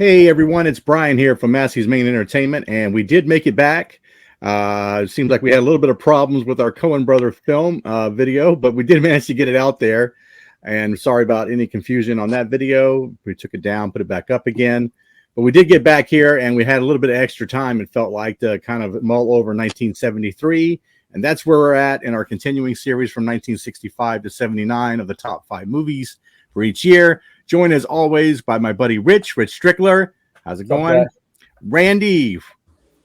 Hey everyone, it's Brian here from Massey's Main Entertainment, and we did make it back. It seems like we had a little bit of problems with our Coen Brother film video, but we did manage to get it out there. And sorry about any confusion on that video. We took it down, put it back up again. But we did get back here, and we had a little bit of extra time, it felt like, to kind of mull over 1973. And that's where we're at in our continuing series from 1965 to 79 of the top 5 movies for each year. Joined as always by my buddy Rich Strickler. How's it going? Okay. Randy,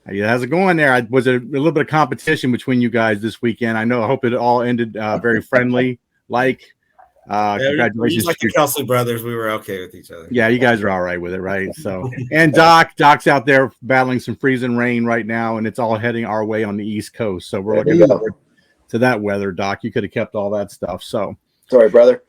how's it going there? Was a little bit of competition between you guys this weekend. I hope it all ended very friendly. Congratulations. Like the Kelsey brothers, we were okay with each other. Yeah, you guys are all right with it, right? So, and Doc's out there battling some freezing rain right now, and it's all heading our way on the East Coast. So we're looking forward to that weather, Doc. You could have kept all that stuff. So. Sorry, brother.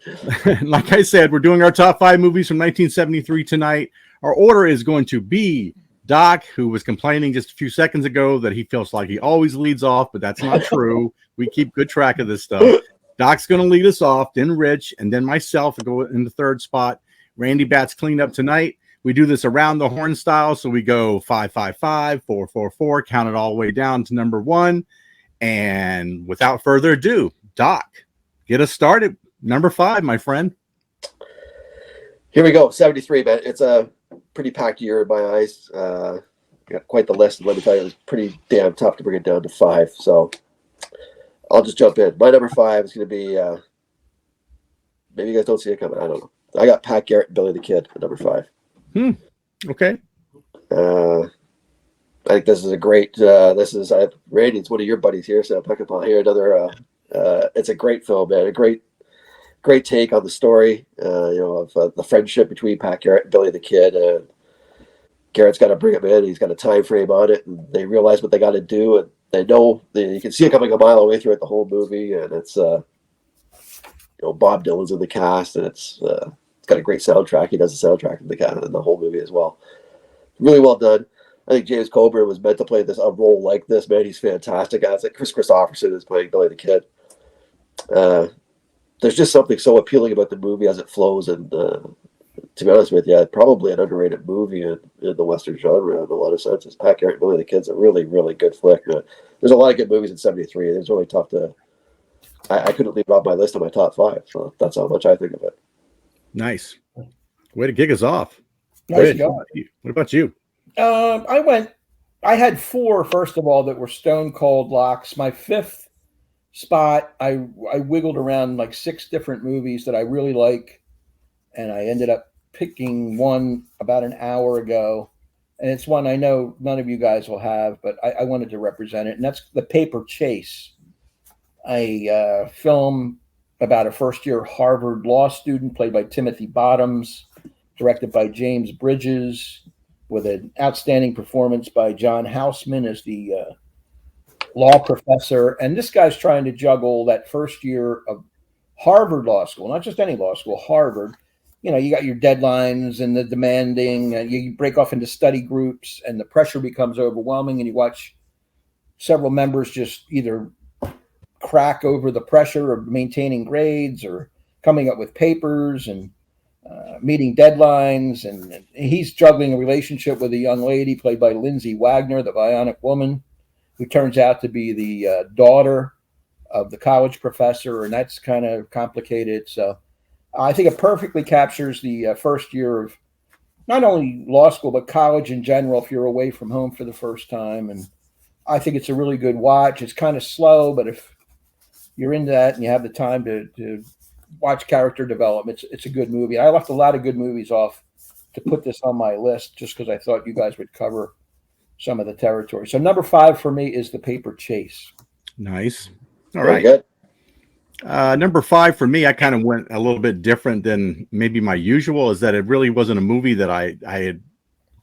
Like I said, we're doing our top 5 movies from 1973 tonight. Our order is going to be Doc, who was complaining just a few seconds ago that he feels like he always leads off, but that's not true. We keep good track of this stuff. Doc's going to lead us off, then Rich, and then myself to go in the third spot. Randy Batts cleaned up tonight. We do this around the horn style, so we go 5-5-5, 4-4-4, count it all the way down to number 1. And without further ado, Doc, get us started. Number 5, my friend. Here we go. 73, man. It's a pretty packed year in my eyes. Got quite the list. And let me tell you, it was pretty damn tough to bring it down to 5. So I'll just jump in. My number 5 is going to be, maybe you guys don't see it coming. I don't know. I got Pat Garrett and Billy the Kid at number 5. Okay. I think this is a great, Randy, it's one of your buddies here. So I'll pick up on here. Another, it's a great film, man. A great take on the story, of the friendship between Pat Garrett and Billy the Kid. Garrett's got to bring him in. He's got a time frame on it, and they realize what they got to do, and they know you can see it coming a mile away throughout the whole movie. And it's Bob Dylan's in the cast, and it's got a great soundtrack. He does the soundtrack in the whole movie as well. Really well done. I think James Coburn was meant to play a role like this. Man, he's fantastic. I think Chris Christopherson is playing Billy the Kid. There's just something so appealing about the movie as it flows, and to be honest with you, probably an underrated movie in the Western genre in a lot of senses. Pat Garrett and Billy the Kid's a really, really good flick. There's a lot of good movies in '73. It's really tough to. I couldn't leave it off my list of my top 5. So that's how much I think of it. Nice. Way to kick us off. Nice job. What about you? I had 4, first of all, that were stone cold locks. My 5th spot, I wiggled around like 6 different movies that I really like, and I ended up picking one about an hour ago, and it's one I know none of you guys will have, but I wanted to represent it, and that's The Paper Chase, a film about a first-year Harvard law student played by Timothy Bottoms, directed by James Bridges, with an outstanding performance by John Houseman as the law professor. And this guy's trying to juggle that first year of Harvard Law School, not just any law school, Harvard. You got your deadlines and the demanding, and you break off into study groups, and the pressure becomes overwhelming, and you watch several members just either crack over the pressure of maintaining grades or coming up with papers and meeting deadlines. And he's juggling a relationship with a young lady played by Lindsay Wagner, the Bionic Woman, who turns out to be the daughter of the college professor, and that's kind of complicated. So I think it perfectly captures the first year of not only law school, but college in general, if you're away from home for the first time. And I think it's a really good watch. It's kind of slow, but if you're into that and you have the time to watch character development, it's a good movie. I left a lot of good movies off to put this on my list just because I thought you guys would cover some of the territory. So number 5 for me is The Paper Chase. Nice. All Very right. Good. Number 5 for me, I kind of went a little bit different than maybe my usual, is that it really wasn't a movie that I had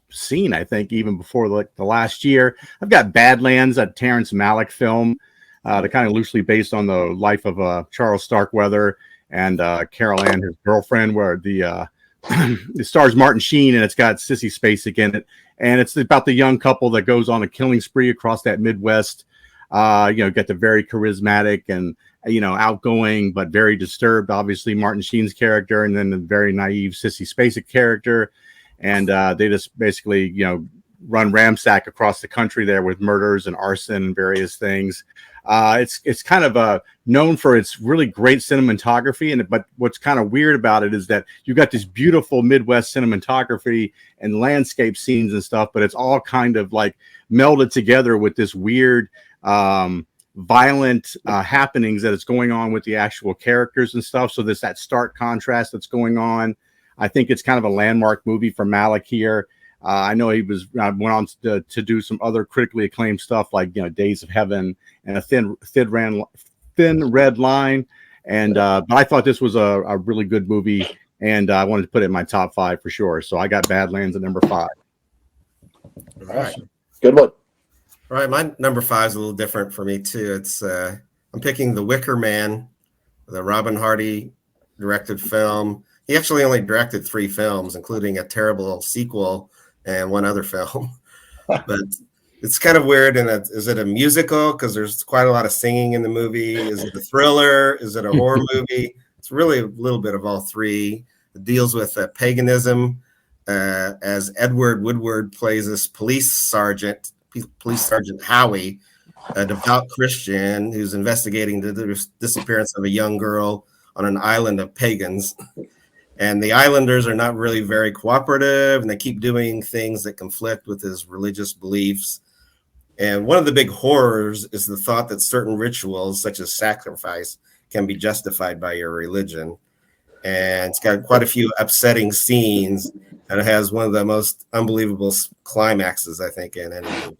seen, I think, even before the last year. I've got Badlands, a Terrence Malick film, that kind of loosely based on the life of Charles Starkweather and Carol Ann, his girlfriend, where it stars Martin Sheen, and it's got Sissy Spacek in it. And it's about the young couple that goes on a killing spree across that Midwest. Get the very charismatic and, outgoing, but very disturbed, obviously, Martin Sheen's character, and then the very naive Sissy Spacek character. and they just basically, run ramsack across the country there with murders and arson and various things. It's kind of known for its really great cinematography, but what's kind of weird about it is that you got this beautiful Midwest cinematography and landscape scenes and stuff, but it's all kind of like melded together with this weird violent happenings that is going on with the actual characters and stuff. So there's that stark contrast that's going on. I think it's kind of a landmark movie for Malick here. I know he went on to do some other critically acclaimed stuff like Days of Heaven and a Thin Red Line, and but I thought this was a really good movie, and I wanted to put it in my top 5 for sure. So I got Badlands at number 5. All right, good one. All right, my number 5 is a little different for me too. It's I'm picking The Wicker Man, the Robin Hardy directed film. He actually only directed 3 films, including a terrible sequel and one other film. But it's kind of weird. And is it a musical? Because there's quite a lot of singing in the movie. Is it a thriller? Is it a horror movie? It's really a little bit of all 3. It deals with paganism, as Edward Woodward plays this police sergeant Howie, a devout Christian who's investigating the disappearance of a young girl on an island of pagans. And the islanders are not really very cooperative, and they keep doing things that conflict with his religious beliefs. And one of the big horrors is the thought that certain rituals, such as sacrifice, can be justified by your religion. And it's got quite a few upsetting scenes, and it has one of the most unbelievable climaxes, I think, in any movie.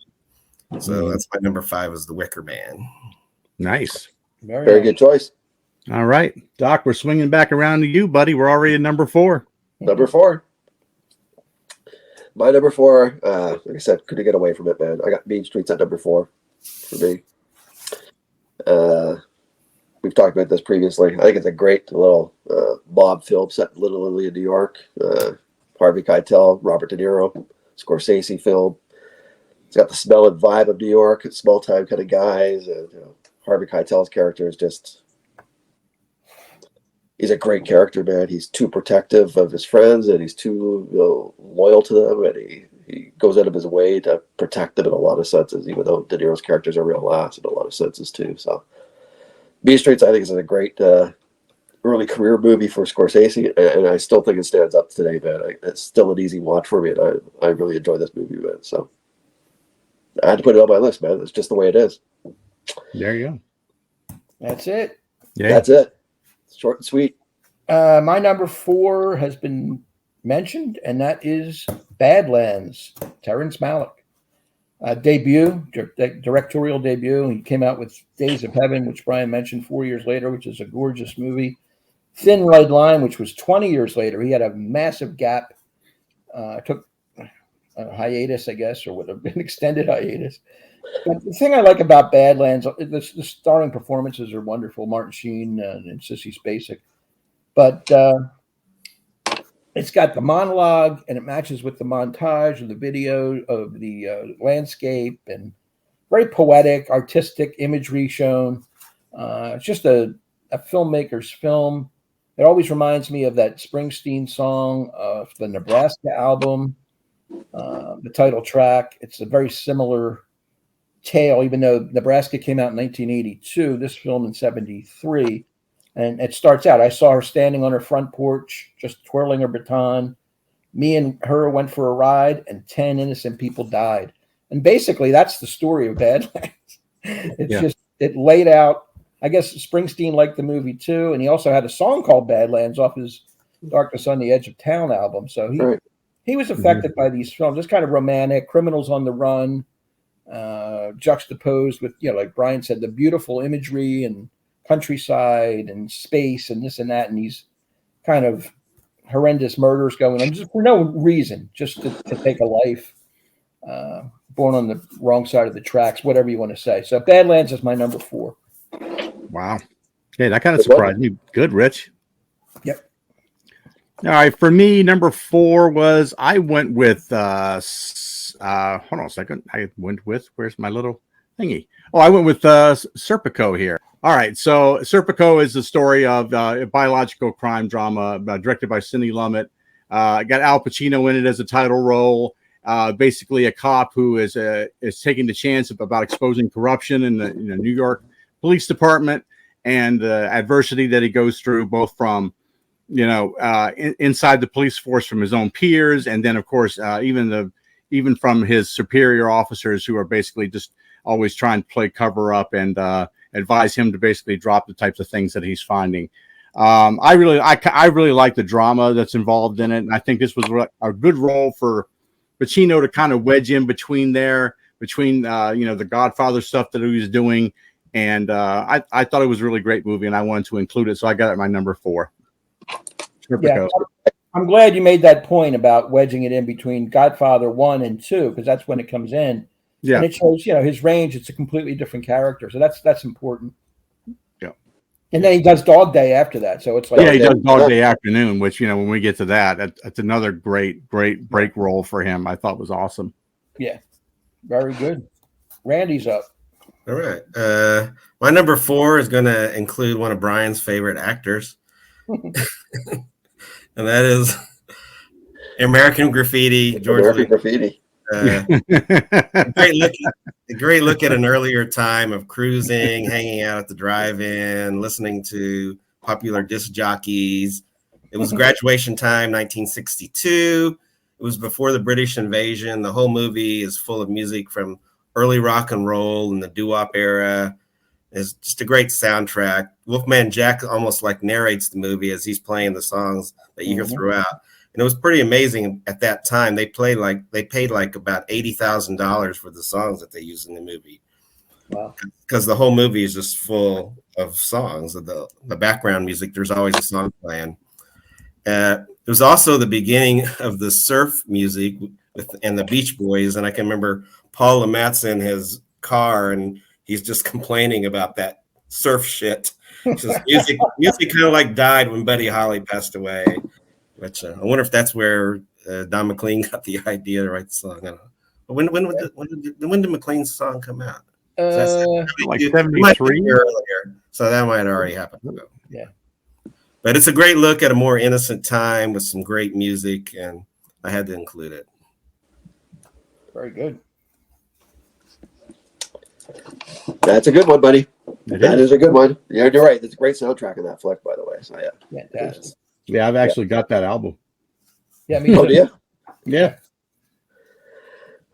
So that's my number 5 is The Wicker Man. Nice. Very good choice. All right, Doc, we're swinging back around to you, buddy. We're already at number 4. Number 4. My number 4, like I said, couldn't get away from it, man. I got Mean Streets at number 4 for me. We've talked about this previously. I think it's a great little mob film set in Little Italy in New York. Harvey Keitel, Robert De Niro, Scorsese film. It's got the smell and vibe of New York. It's small time kind of guys. And Harvey Keitel's character is just... He's a great character, man. He's too protective of his friends, and he's too loyal to them, and he goes out of his way to protect them in a lot of senses, even though De Niro's characters are real ass in a lot of senses too. So Mean Streets, I think, is a great early career movie for Scorsese, and I still think it stands up today, man. It's still an easy watch for me, and I really enjoy this movie, man. So I had to put it on my list, man. It's just the way it is. There you go. That's it. Yeah, that's it. Short and sweet. My number 4 has been mentioned, and that is Badlands, Terrence Malick. Directorial debut. He came out with Days of Heaven, which Brian mentioned 4 years later, which is a gorgeous movie. Thin Red Line, which was 20 years later. He had a massive gap. Took a hiatus, I guess, or would have been extended hiatus. But the thing I like about Badlands, the starring performances are wonderful. Martin Sheen and Sissy Spacek. But it's got the monologue, and it matches with the montage of the video of the landscape, and very poetic, artistic imagery shown. It's just a filmmaker's film. It always reminds me of that Springsteen song of the Nebraska album, the title track. It's a very similar tale, even though Nebraska came out in 1982, this film in 73. And it starts out, I saw her standing on her front porch, just twirling her baton. Me and her went for a ride, and 10 innocent people died. And basically, that's the story of Badlands. It laid out, I guess Springsteen liked the movie too. And he also had a song called Badlands off his Darkness on the Edge of Town album. So he was affected by these films, just kind of romantic, criminals on the run, juxtaposed with, like Brian said, the beautiful imagery and countryside and space and this and that, and these kind of horrendous murders going on just for no reason, just to take a life, born on the wrong side of the tracks, whatever you want to say. So Badlands is my number 4. Wow. Yeah, that kind of surprised me. Good, Rich. Yep. All right, for me, number 4 was, I went with hold on a second. I went with, where's my little thingy? Oh, I went with Serpico here. All right, so Serpico is the story of a biological crime drama directed by Sidney Lumet. Got Al Pacino in it as a title role. Basically, a cop who is taking the chance about exposing corruption in the New York Police Department and the adversity that he goes through, both from inside the police force from his own peers, and then of course even from his superior officers who are basically just always trying to play cover up and advise him to basically drop the types of things that he's finding. I really like the drama that's involved in it, and I think this was a good role for Pacino to kind of wedge in between the Godfather stuff that he was doing, and I thought it was a really great movie, and I wanted to include it, so I got it at my number 4. Yeah, I'm glad you made that point about wedging it in between Godfather 1 and 2, because that's when it comes in. Yeah, and it shows his range. It's a completely different character, so that's important. Yeah, and then he does Dog Day after that, so it's like he does Dog Day Afternoon, which when we get to that's another great break role for him. I thought was awesome. Yeah, very good. Randy's up. All right, my number 4 is going to include one of Brian's favorite actors. And that is American Graffiti. American Graffiti. A great look at an earlier time of cruising, hanging out at the drive-in, listening to popular disc jockeys. It was graduation time, 1962. It was before the British invasion. The whole movie is full of music from early rock and roll and the doo-wop era. It's just a great soundtrack. Wolfman Jack almost like narrates the movie as he's playing the songs that you hear throughout. And it was pretty amazing at that time. They paid about $80,000 for the songs that they used in the movie. Wow. Because the whole movie is just full of songs. The background music, there's always a song playing. It was also the beginning of the surf music and the Beach Boys. And I can remember Paul Le Mat's in his car and he's just complaining about that surf shit. Music kind of like died when Buddy Holly passed away. Which I wonder if that's where Don McLean got the idea to write the song. I don't know. But when did McLean's song come out? Like 73 earlier, so that might already happen. Yeah, but it's a great look at a more innocent time with some great music, and I had to include it. Very good. That's a good one, buddy. That is a good one. Yeah, you're right. It's a great soundtrack in that flick, by the way. So yeah, Fantastic. Yeah, I've actually got that album. Yeah, me too. Oh, do you? Yeah.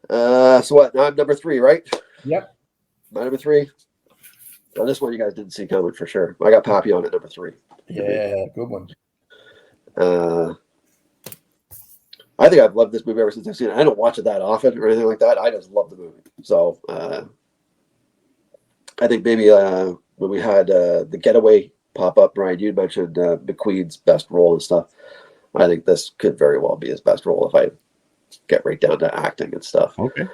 So what? Now I'm number 3, right? Yep. My number 3. Now this one you guys didn't see coming for sure. I got Papillon at number 3. Yeah, good one. I think I've loved this movie ever since I've seen it. I don't watch it that often or anything like that. I just love the movie. So I think maybe when we had The Getaway pop up, Brian, you mentioned McQueen's best role and stuff. I think this could very well be his best role if I get right down to acting and stuff. Okay.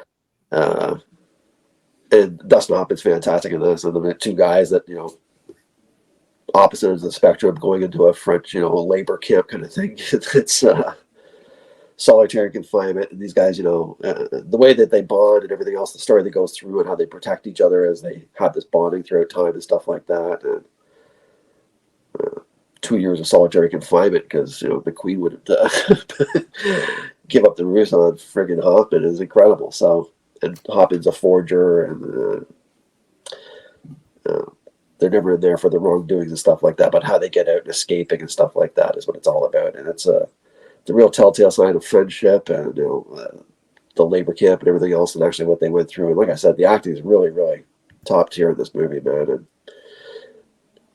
And Dustin Hoffman's fantastic in this. And the 2 guys that, opposite ends of the spectrum going into a French, labor camp kind of thing. It's solitary confinement. And these guys, the way that they bond and everything else, the story that goes through and how they protect each other as they have this bonding throughout time and stuff like that. And 2 years of solitary confinement because the Queen wouldn't give up the roost on friggin' Hoffman is incredible. So, and Hoffman's a forger, and they're never in there for the wrongdoings and stuff like that. But how they get out and escaping and stuff like that is what it's all about. And it's the real telltale sign of friendship and the labor camp and everything else, and actually what they went through. And like I said, the acting is really, really top tier in this movie, man. And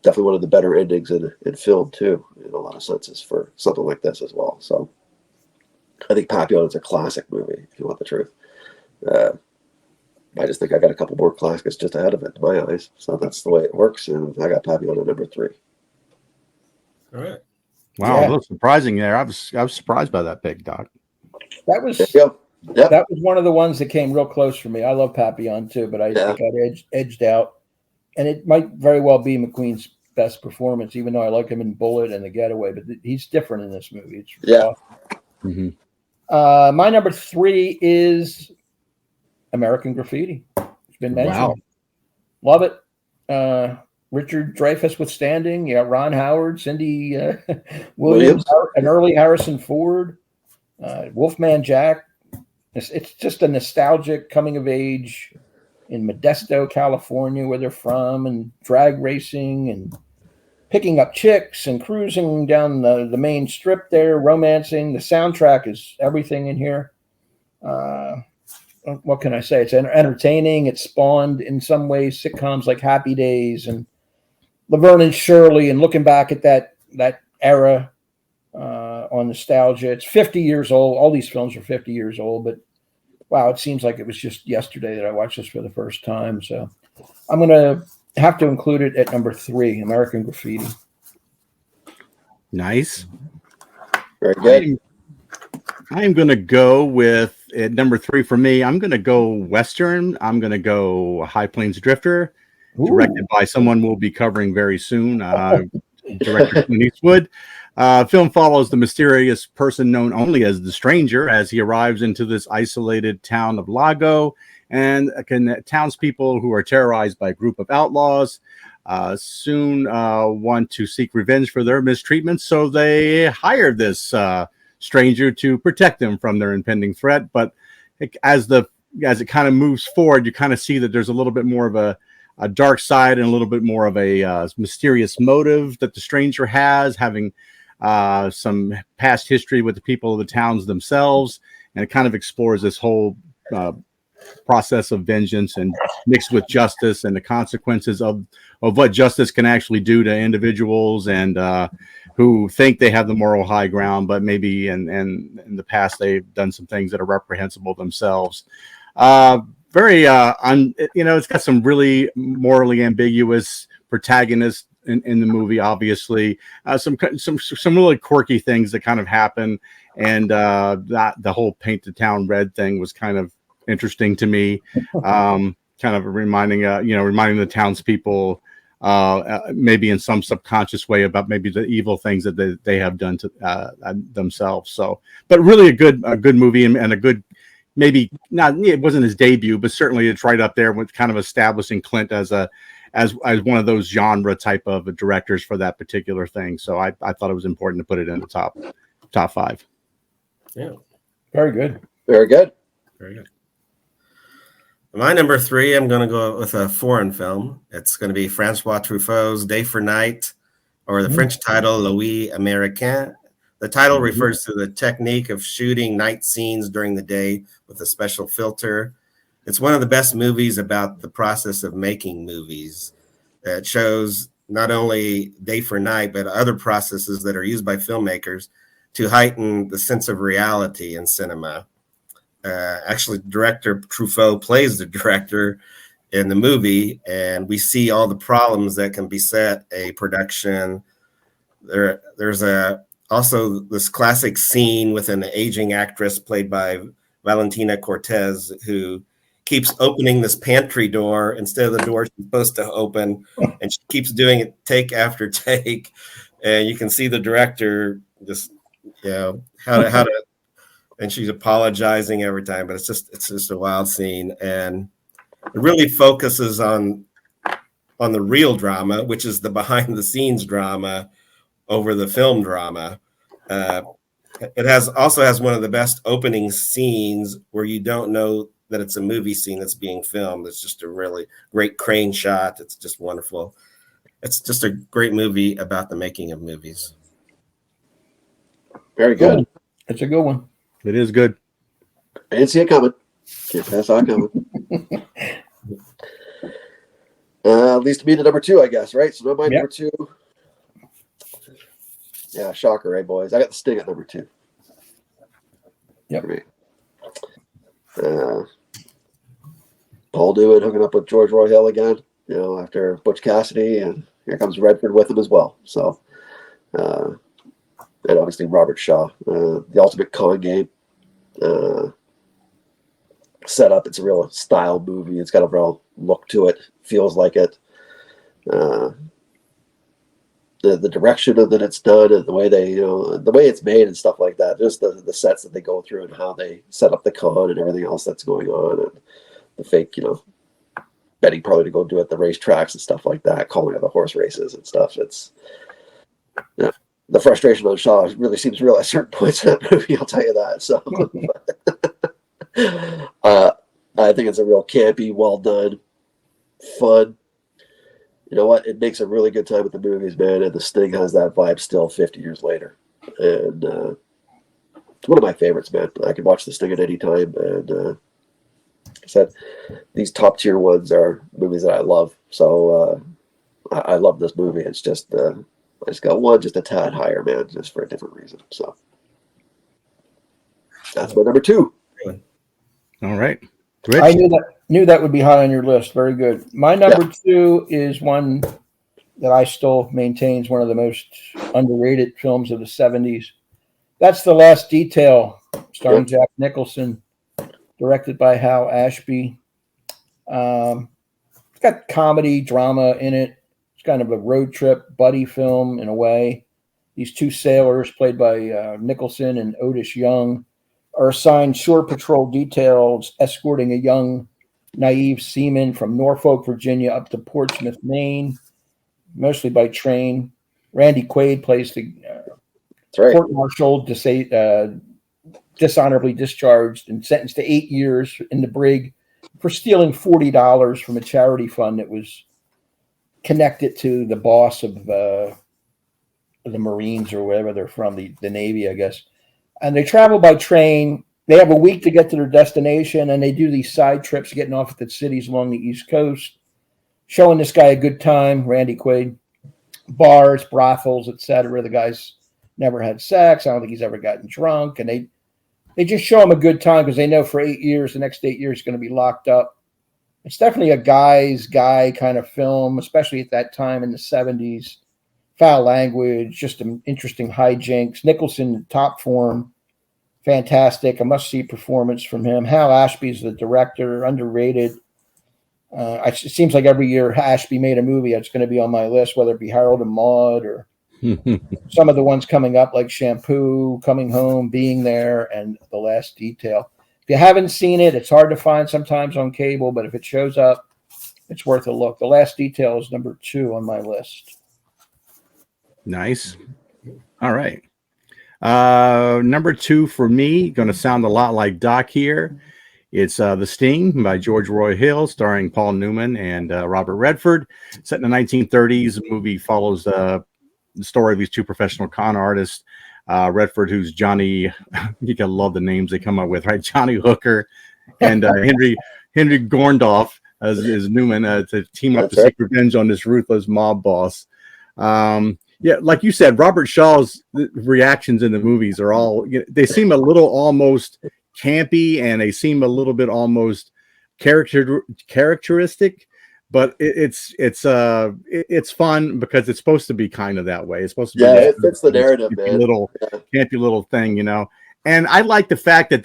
definitely one of the better endings in film too, in a lot of senses for something like this as well. So I think Papillon is a classic movie, if you want the truth. I just think I got a couple more classics just ahead of it in my eyes. So that's the way it works. And I got Papillon at number 3. All right. Wow, Yeah. a little surprising there. I was surprised by that pick, Doc. That was There you go. Yep. that was one of the ones that came real close for me. I love Papillon too, but I got edged out. And it might very well be McQueen's best performance, even though I like him in Bullet and The Getaway. But he's different in this movie. It's Mm-hmm. My number 3 is American Graffiti. It's been mentioned. Wow. Love it. Richard Dreyfuss withstanding. You got Ron Howard, Cindy Williams. an early Harrison Ford, Wolfman Jack. It's just a nostalgic coming of age in Modesto, California, where they're from, and drag racing and picking up chicks and cruising down the main strip there, romancing. The soundtrack is everything in here. What can I say? It's entertaining. It spawned in some ways sitcoms like Happy Days and Laverne and Shirley, and looking back at that era on nostalgia. It's 50 years old. All these films are 50 years old, but wow, it seems like it was just yesterday that I watched this for the first time. So I'm going to have to include it at number 3, American Graffiti. Nice. Very good. I'm going to go with at number 3 for me. I'm going to go Western. I'm going to go High Plains Drifter, directed by someone we'll be covering very soon, director Clint Eastwood. Film follows the mysterious person known only as the Stranger as he arrives into this isolated town of Lago, and townspeople who are terrorized by a group of outlaws soon want to seek revenge for their mistreatment, so they hire this stranger to protect them from their impending threat. But as it kind of moves forward, you kind of see that there's a little bit more of a dark side and a little bit more of a mysterious motive that the stranger has, having some past history with the people of the towns themselves, and it kind of explores this whole process of vengeance and mixed with justice and the consequences of what justice can actually do to individuals and who think they have the moral high ground, but maybe in the past they've done some things that are reprehensible themselves. It's got some really morally ambiguous protagonists in the movie, obviously. Some really quirky things that kind of happen, and that the whole paint the town red thing was kind of interesting to me. Kind of reminding the townspeople maybe in some subconscious way about maybe the evil things that they have done to themselves. So, but really a good movie and a good, maybe not, it wasn't his debut, but certainly it's right up there with kind of establishing Clint as one of those genre type of directors for that particular thing. So I thought it was important to put it in the top 5. Yeah. Very good. Very good. Very good. My number 3, I'm going to go with a foreign film. It's going to be Francois Truffaut's Day for Night, or the French title, Louis Américain. The title refers to the technique of shooting night scenes during the day with a special filter. It's one of the best movies about the process of making movies. It shows not only day for night, but other processes that are used by filmmakers to heighten the sense of reality in cinema. Actually, director Truffaut plays the director in the movie, and we see all the problems that can beset a production. There's also this classic scene with an aging actress played by Valentina Cortez, who keeps opening this pantry door instead of the door she's supposed to open, and she keeps doing it take after take. And you can see the director just, how to, and she's apologizing every time, but it's just a wild scene, and it really focuses on the real drama, which is the behind the scenes drama over the film drama. It also has one of the best opening scenes where you don't know that it's a movie scene that's being filmed. It's just a really great crane shot. It's just wonderful. It's just a great movie about the making of movies. Very good. It's a good one. It is good. I didn't see it coming. Can't pass on coming. Leads to me to number 2, I guess, right? So my number 2. Yeah, shocker, right, boys? I got The Sting at number 2. Yep. Right. Paul Newman hooking up with George Roy Hill again, after Butch Cassidy, and here comes Redford with him as well. So, and obviously Robert Shaw, The Ultimate Con Game. Set up, it's a real style movie. It's got a real look to it. Feels like it. The direction that it's done and the way the way it's made and stuff like that. Just the sets that they go through and how they set up the con and everything else that's going on, and the fake, betting probably to go do it at the racetracks and stuff like that, calling out the horse races and stuff. It's the frustration on Shaw really seems real at certain points in that movie. I'll tell you that. So I think it's a real campy, well done, fun. You know what? It makes a really good time with the movies, man. And The Sting has that vibe still 50 years later. And it's one of my favorites, man. I can watch The Sting at any time. And like I said, these top tier ones are movies that I love. So I love this movie. It's just, I just got one just a tad higher, man, just for a different reason. So that's my number 2. All right. Rich? I knew that would be high on your list. Very good. My number 2 is one that I still maintain is one of the most underrated films of the 70s. That's The Last Detail, starring Jack Nicholson, directed by Hal Ashby. It's got comedy, drama in it. It's kind of a road trip buddy film in a way. These 2 sailors, played by Nicholson and Otis Young, are assigned shore patrol details escorting a young, naive seaman from Norfolk, Virginia, up to Portsmouth, Maine, mostly by train. Randy Quaid plays the court-martialed, dishonorably discharged and sentenced to 8 years in the brig for stealing $40 from a charity fund that was connected to the boss of the Marines or wherever they're from, the Navy, I guess. And they travel by train. They have a week to get to their destination, and they do these side trips, getting off at the cities along the East Coast, showing this guy a good time, Randy Quaid, bars, brothels, etc. The guy's never had sex. I don't think he's ever gotten drunk. And they just show him a good time because they know for 8 years, the next 8 years, he's going to be locked up. It's definitely a guy's guy kind of film, especially at that time in the 70s. Foul language, just an interesting hijinks. Nicholson in top form. Fantastic. A must-see performance from him. Hal Ashby is the director, underrated. It seems like every year Ashby made a movie that's going to be on my list, whether it be Harold and Maude or some of the ones coming up like Shampoo, Coming Home, Being There, and The Last Detail. If you haven't seen it, it's hard to find sometimes on cable, but if it shows up, it's worth a look. The Last Detail is number 2 on my list. Nice. All right. Number 2 for me, going to sound a lot like Doc here. It's The Sting by George Roy Hill, starring Paul Newman and Robert Redford. Set in the 1930s, the movie follows the story of these 2 professional con artists. Redford, who's Johnny, you can love the names they come up with, right? Johnny Hooker, and Henry Gorndorf as Newman to team up to seek revenge on this ruthless mob boss. Yeah, like you said, Robert Shaw's reactions in the movies are all, they seem a little almost campy, and they seem a little bit almost characteristic, but it's fun because it's supposed to be kind of that way. It's supposed to be it fits the narrative, man. Campy little thing, And I like the fact that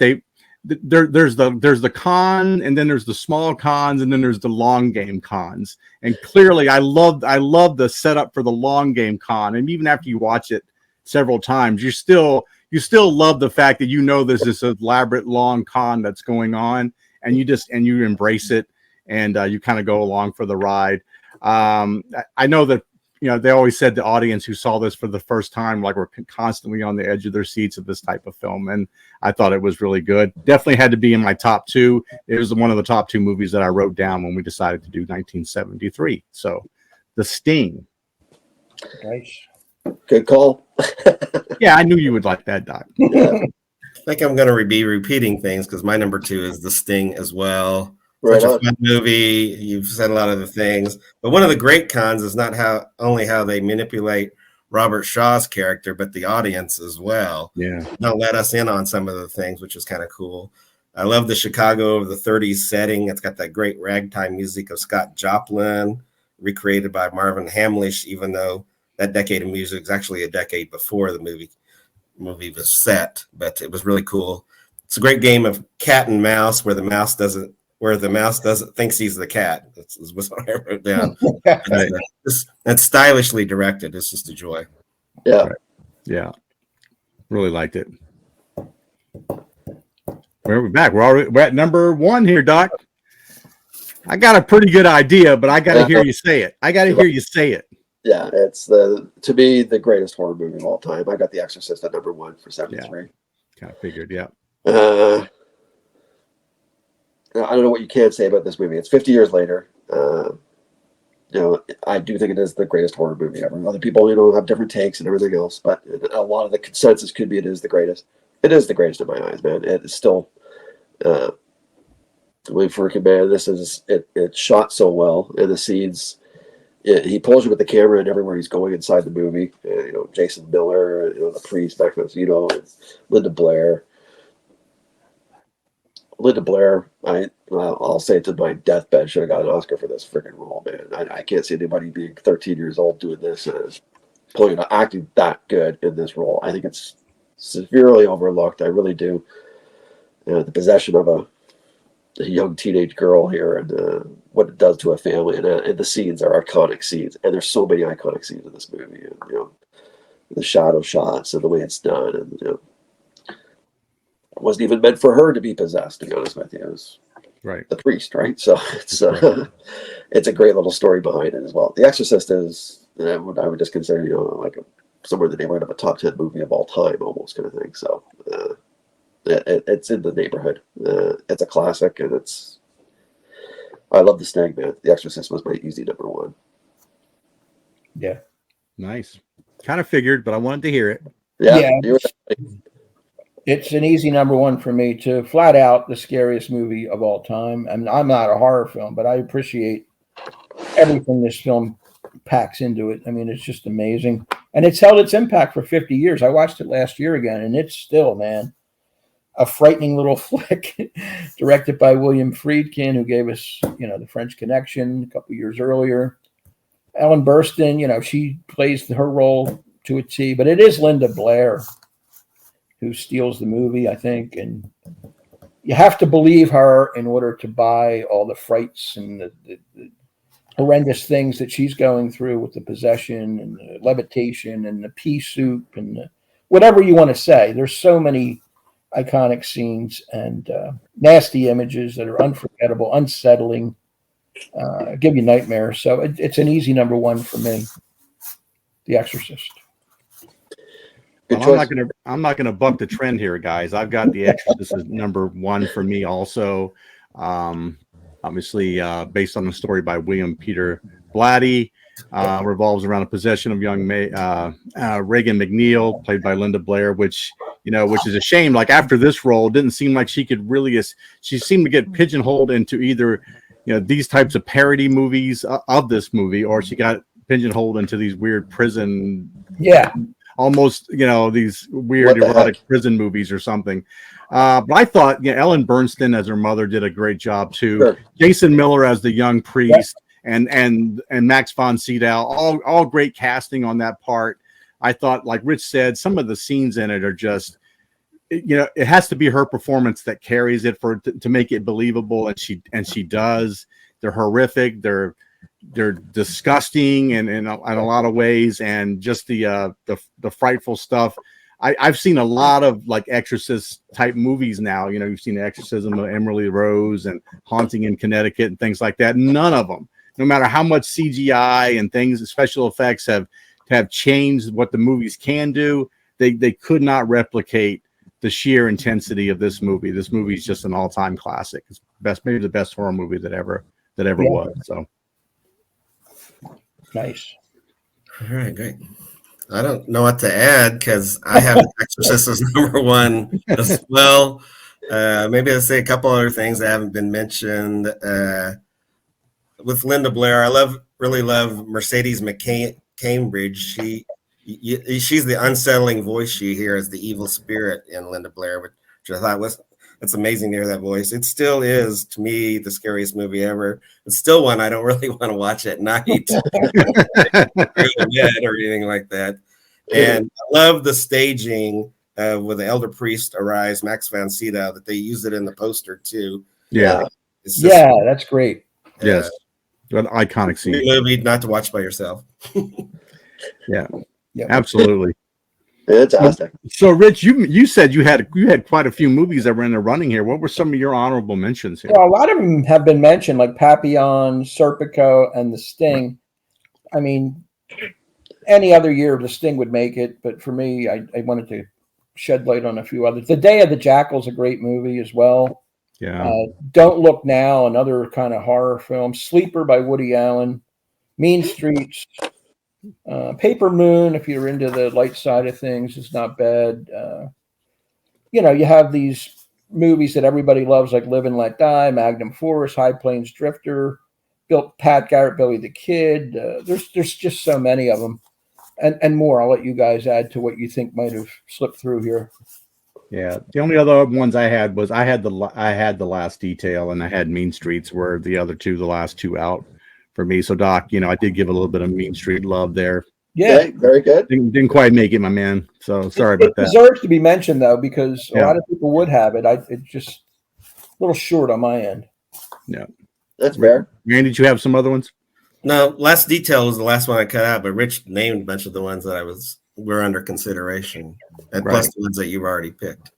there's the con, and then there's the small cons, and then there's the long game cons. And clearly I love the setup for the long game con. And even after you watch it several times, you still love the fact that there's this elaborate long con that's going on, and you embrace it, and you kind of go along for the ride. I know that they always said the audience who saw this for the first time, like, were constantly on the edge of their seats of this type of film. And I thought it was really good. Definitely had to be in my top 2. It was one of the top 2 movies that I wrote down when we decided to do 1973. So The Sting. Nice. Good call. Yeah, I knew you would like that, Doc. Yeah. I think I'm going to be repeating things because my number 2 is The Sting as well. Right Such a on. fun movie. You've said a lot of the things, but one of the great cons is not only how they manipulate Robert Shaw's character, but the audience as well. Yeah, Don't let us in on some of the things, which is kind of cool. I love the Chicago of the 30s setting. It's got that great ragtime music of Scott Joplin, recreated by Marvin Hamlish, even though that decade of music is actually a decade before the movie was set. But it was really cool. It's a great game of cat and mouse where the mouse doesn't thinks he's the cat. That's what I wrote down. It's stylishly directed. It's just a joy. Yeah. Right. Yeah. Really liked it. We're back. We're at number 1 here, Doc. I got a pretty good idea, but I got to hear you say it. I got to hear you say it. Yeah, it's to me the greatest horror movie of all time. I got The Exorcist at number 1 for 73. Kind of figured, yeah. I don't know what you can say about this movie. It's 50 years later. I do think it is the greatest horror movie ever. Other people, have different takes and everything else, but a lot of the consensus could be it is the greatest. It is the greatest in my eyes, man. It is still, William Friedkin, man. This is it. It's shot so well, and the scenes. He pulls you with the camera and everywhere he's going inside the movie. Jason Miller, the priest, Max and Linda Blair. Linda Blair, I'll say to my deathbed, should have got an Oscar for this freaking role, man. I can't see anybody being 13 years old doing this and acting that good in this role. I think it's severely overlooked. I really do. The possession of a young teenage girl here and what it does to a family, and the scenes are iconic scenes, and there's so many iconic scenes in this movie. And, the shadow shots and the way it's done, and it wasn't even meant for her to be possessed, to be honest with you. It was right. The priest, right? So it's it's a great little story behind it as well. The Exorcist is I would just consider somewhere in the neighborhood of a top 10 movie of all time, almost, kind of thing. So it's in the neighborhood. It's a classic, and I love The Snag, man. The Exorcist was my easy number 1. Yeah. Nice. Kind of figured, but I wanted to hear it. Yeah. It's an easy number 1 for me too. Flat out the scariest movie of all time. I mean, I'm not a horror film, but I appreciate everything this film packs into it. I mean, it's just amazing. And it's held its impact for 50 years. I watched it last year again, and it's still, man, a frightening little flick directed by William Friedkin, who gave us, The French Connection a couple years earlier. Ellen Burstyn, she plays her role to a T, but it is Linda Blair who steals the movie, I think. And you have to believe her in order to buy all the frights and the horrendous things that she's going through with the possession and the levitation and the pea soup and whatever you want to say. There's so many iconic scenes and nasty images that are unforgettable, unsettling, give you nightmares. So it's an easy number 1 for me. The Exorcist. Well, I'm not gonna buck the trend here, guys. I've got The Exorcist as number 1 for me also. Obviously, based on the story by William Peter Blatty, revolves around the possession of young Regan McNeil, played by Linda Blair, which is a shame. Like, after this role, it didn't seem like she could really. She seemed to get pigeonholed into either these types of parody movies of this movie, or she got pigeonholed into these weird prison. Yeah. Almost, these weird erotic prison movies or something. But I thought, Ellen Burstyn as her mother did a great job too. Sure. Jason Miller as the young priest, and Max von Sydow, all great casting on that part. I thought, like Rich said, some of the scenes in it are just, it has to be her performance that carries it to make it believable, and she does. They're horrific. They're disgusting in a lot of ways, and just the frightful stuff. I've seen a lot of like Exorcist type movies now. You've seen The Exorcism of Emily Rose and Haunting in Connecticut and things like that. None of them, no matter how much CGI and things, special effects have changed what the movies can do, they could not replicate the sheer intensity of this movie. This movie is just an all-time classic. It's maybe the best horror movie that ever was. So. Nice. All right, great. I don't know what to add because I have Exorcist as number 1 as well. Maybe I'll say a couple other things that haven't been mentioned. With Linda Blair, I really love Mercedes McCambridge. She's the unsettling voice you hear as the evil spirit in Linda Blair, which I thought it's amazing to hear that voice. It still is, to me, the scariest movie ever. It's still one I don't really want to watch at night or anything like that. And I love the staging with the elder priest arrives, Max von Sydow, that they use it in the poster too. Yeah. That's great. Yes. An iconic scene. Movie not to watch by yourself. Yeah. Absolutely. Fantastic. So, Rich, you said you had quite a few movies that were in the running here. What were some of your honorable mentions here? Well, a lot of them have been mentioned, like Papillon, Serpico, and The Sting. I mean, any other year The Sting would make it, but for me, I wanted to shed light on a few others. The Day of the Jackal is a great movie as well. Yeah. Don't Look Now, another kind of horror film. Sleeper by Woody Allen. Mean Streets. Paper Moon, if you're into the light side of things, is not bad. You have these movies that everybody loves, like Live and Let Die, Magnum Force, High Plains Drifter, Pat Garrett, Billy the Kid. There's just so many of them, and more. I'll let you guys add to what you think might have slipped through here. Yeah, the only other ones I had was I had the Last Detail, and I had Mean Streets, were the last two out for me. So Doc, I did give a little bit of Mean Street love there. Yeah, Okay, very good. Didn't quite make it, my man. So sorry about that. It deserves to be mentioned though, because a lot of people would have it. It's just a little short on my end. Yeah, That's fair. Randy, did you have some other ones? No, Last Detail was the last one I cut out, but Rich named a bunch of the ones that were under consideration, and plus the ones that you've already picked.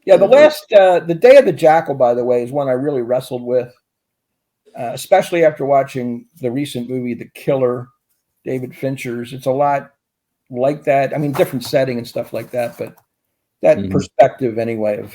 Yeah, the Day of the Jackal, by the way, is one I really wrestled with, especially after watching the recent movie The Killer, David Fincher's. It's a lot like that. I mean, different setting and stuff like that, but that perspective anyway of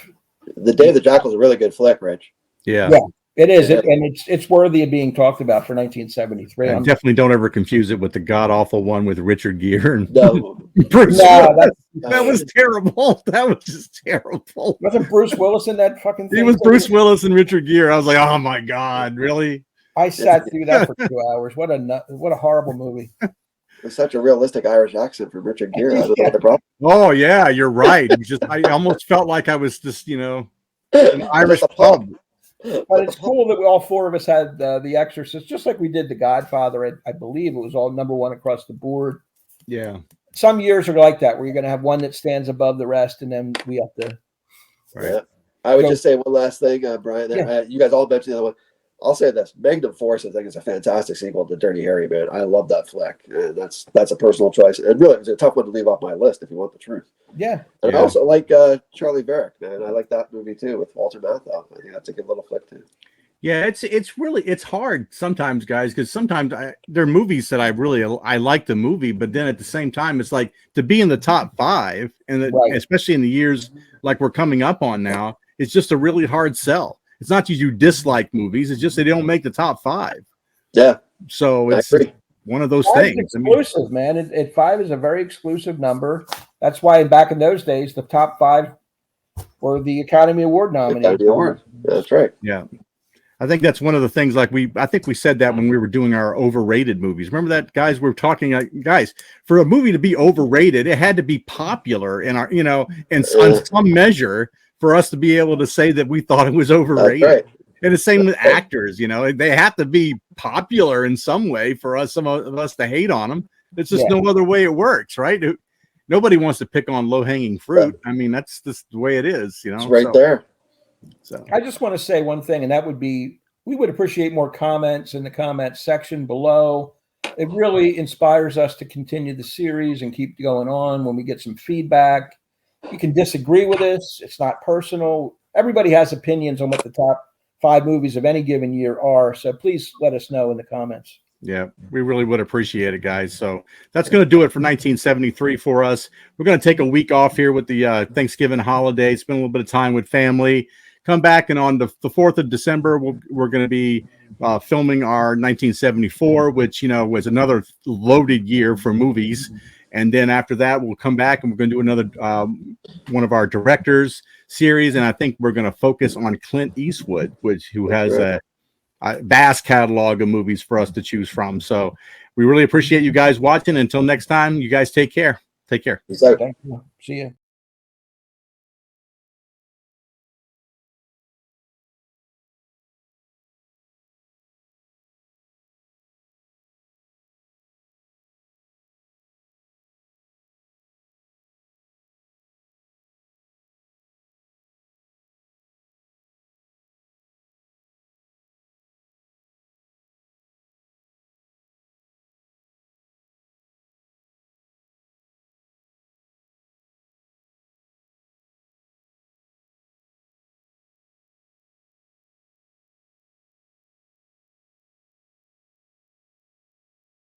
The Day of the Jackal is a really good flick, Rich. Yeah. It is, and it's worthy of being talked about for 1973. And definitely don't ever confuse it with the god awful one with Richard Gere and No, Bruce. No, that was terrible. That was just terrible. wasn't Bruce Willis in that fucking thing? He was Bruce Willis and Richard Gere. I was like, oh my god, really? I sat through that for 2 hours. What a horrible movie. it's such a realistic Irish accent from Richard Gere. I don't know what the problem. Oh yeah, you're right. It was just I almost felt like I was just an Irish a pub. But it's cool that all four of us had The Exorcist, just like we did The Godfather. I believe it was all #1 across the board. Yeah. Some years are like that, where you're going to have one that stands above the rest, and then we have to. Right. Yeah. I would just say one last thing, Brian. Yeah. You guys all mentioned the other one. I'll say this: Magnum Force, I think, is a fantastic sequel to Dirty Harry. Man, I love that flick, and that's a personal choice. And really, it's a tough one to leave off my list if you want the truth. Yeah. And I also like Charlie Varick, man. I like that movie too with Walter Matthau. I think that's a good little flick too. Yeah, it's hard sometimes, guys, because sometimes there are movies that I like the movie, but then at the same time, it's like to be in the top 5, and especially in the years like we're coming up on now, it's just a really hard sell. It's not that you dislike movies; it's just they don't make the top 5. Yeah. So it's one of those 5 things. is exclusive, man. 5 is a very exclusive number. That's why back in those days, the top 5 were the Academy Award nominees. That's right. Yeah. I think that's one of the things. Like I think we said that when we were doing our overrated movies. Remember that, guys? We were talking, guys. For a movie to be overrated, it had to be popular in our, on some measure for us to be able to say that we thought it was overrated. That's right. And the same with actors. They have to be popular in some way for us, some of us, to hate on them. There's just no other way it works, right? Nobody wants to pick on low-hanging fruit. I mean, that's just the way it is. It's right there. So I just want to say one thing, and that would be, we would appreciate more comments in the comment section below. It really inspires us to continue the series and keep going on when we get some feedback. You can disagree with us. It's not personal. Everybody has opinions on what the top 5 movies of any given year are. So please let us know in the comments. Yeah, we really would appreciate it, guys. So that's going to do it for 1973 for us. We're going to take a week off here with the Thanksgiving holiday, spend a little bit of time with family. Come back, and on the 4th of December, we're going to be filming our 1974, which, was another loaded year for movies. And then after that, we'll come back and we're going to do another one of our directors series. And I think we're going to focus on Clint Eastwood, who has a vast catalog of movies for us to choose from. So we really appreciate you guys watching. Until next time, you guys take care. Take care. Thank you. See you.